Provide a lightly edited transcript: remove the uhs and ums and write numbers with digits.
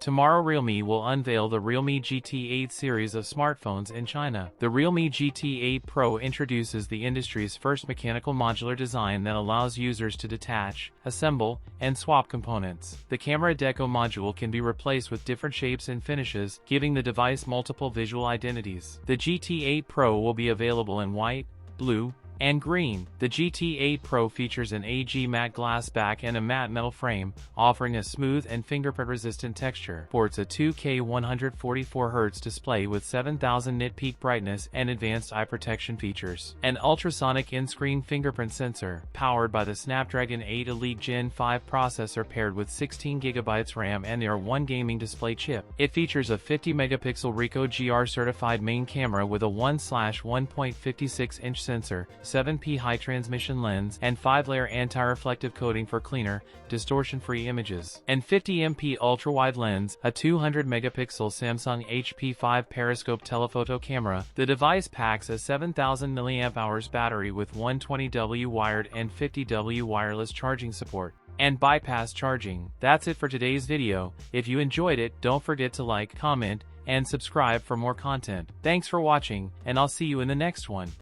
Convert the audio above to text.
Tomorrow Realme will unveil the Realme GT 8 series of smartphones in China. The Realme GT 8 Pro introduces the industry's first mechanical modular design that allows users to detach, assemble, and swap components. The camera deco module can be replaced with different shapes and finishes, giving the device multiple visual identities. The GT 8 Pro will be available in white, blue, and green. The GT 8 Pro features an AG matte glass back and a matte metal frame, offering a smooth and fingerprint-resistant texture. Sports a 2K 144Hz display with 7000 nit peak brightness and advanced eye protection features. An ultrasonic in-screen fingerprint sensor, powered by the Snapdragon 8 Elite Gen 5 processor paired with 16GB RAM and their one gaming display chip. It features a 50-megapixel Ricoh GR certified main camera with a 1/1.56-inch sensor, 7P high transmission lens, and 5-layer anti-reflective coating for cleaner, distortion-free images. And 50MP ultra-wide lens, a 200-megapixel Samsung HP5 periscope telephoto camera. The device packs a 7000 mAh battery with 120W wired and 50W wireless charging support and bypass charging. That's it for today's video. If you enjoyed it, don't forget to like, comment, and subscribe for more content. Thanks for watching, and I'll see you in the next one.